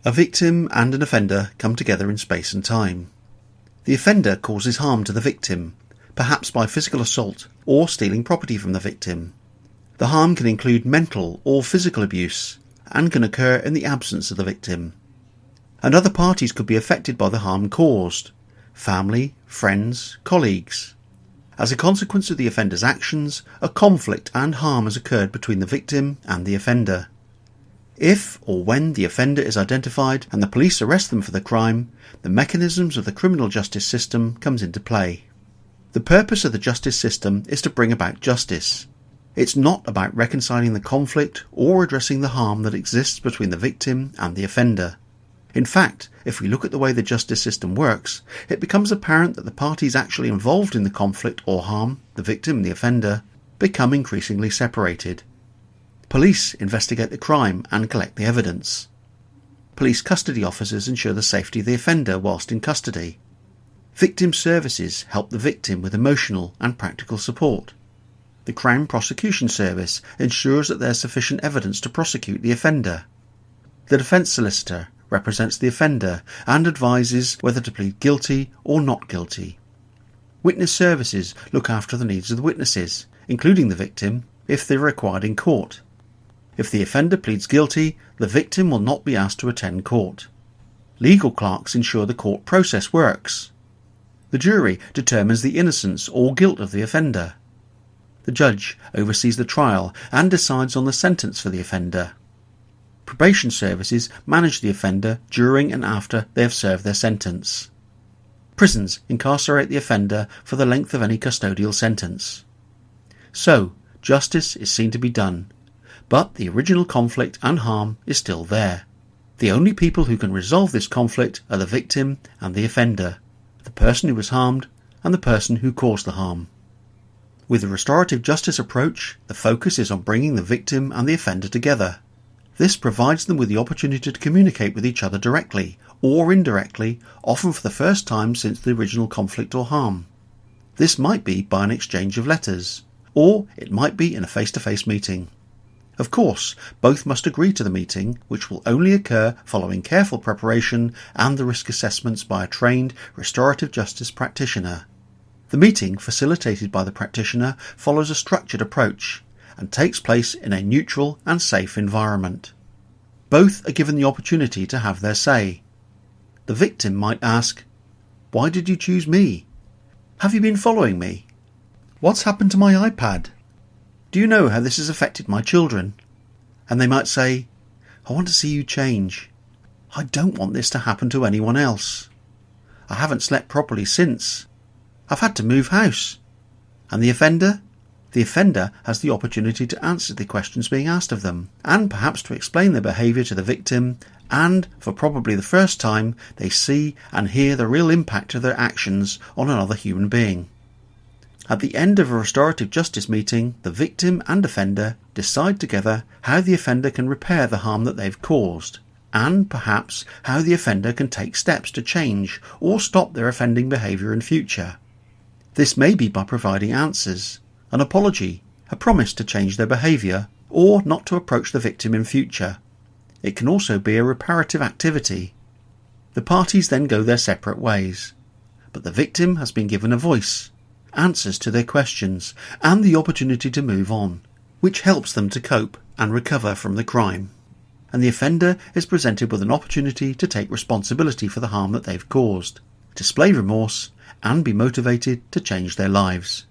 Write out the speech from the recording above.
A victim and an offender come together in space and time. The offender causes harm to the victim, perhaps by physical assault or stealing property from the victim. The harm can include mental or physical abuse and can occur in the absence of the victim. And other parties could be affected by the harm caused: family, friends, colleagues. As a consequence of the offender's actions, a conflict and harm has occurred between the victim and the offender. If or when the offender is identified and the police arrest them for the crime, the mechanisms of the criminal justice system comes into play. The purpose of the justice system is to bring about justice. It's not about reconciling the conflict or addressing the harm that exists between the victim and the offender. In fact, if we look at the way the justice system works, it becomes apparent that the parties actually involved in the conflict or harm, the victim and the offender, become increasingly separated. Police investigate the crime and collect the evidence. Police custody officers ensure the safety of the offender whilst in custody. Victim services help the victim with emotional and practical support. The Crown Prosecution Service ensures that there is sufficient evidence to prosecute the offender. The defence solicitor represents the offender and advises whether to plead guilty or not guilty. Witness services look after the needs of the witnesses, including the victim, if they are required in court. If the offender pleads guilty, the victim will not be asked to attend court. Legal clerks ensure the court process works. The jury determines the innocence or guilt of the offender. The judge oversees the trial and decides on the sentence for the offender. Probation services manage the offender during and after they have served their sentence. Prisons incarcerate the offender for the length of any custodial sentence. So, justice is seen to be done, but the original conflict and harm is still there. The only people who can resolve this conflict are the victim and the offender, the person who was harmed and the person who caused the harm. With the restorative justice approach, the focus is on bringing the victim and the offender together. This provides them with the opportunity to communicate with each other directly or indirectly, often for the first time since the original conflict or harm. This might be by an exchange of letters, or it might be in a face-to-face meeting. Of course, both must agree to the meeting, which will only occur following careful preparation and the risk assessments by a trained restorative justice practitioner. The meeting, facilitated by the practitioner, follows a structured approach and takes place in a neutral and safe environment. Both are given the opportunity to have their say. The victim might ask, "Why did you choose me? Have you been following me? What's happened to my iPad? Do you know how this has affected my children?" And they might say, "I want to see you change. I don't want this to happen to anyone else. I haven't slept properly since. I've had to move house." And the offender? The offender has the opportunity to answer the questions being asked of them, and perhaps to explain their behaviour to the victim, and, for probably the first time, they see and hear the real impact of their actions on another human being. At the end of a restorative justice meeting, the victim and offender decide together how the offender can repair the harm that they've caused, and perhaps how the offender can take steps to change or stop their offending behaviour in future. This may be by providing answers, an apology, a promise to change their behaviour, or not to approach the victim in future. It can also be a reparative activity. The parties then go their separate ways, but the victim has been given a voice, answers to their questions, and the opportunity to move on, which helps them to cope and recover from the crime. And the offender is presented with an opportunity to take responsibility for the harm that they've caused, display remorse, and be motivated to change their lives.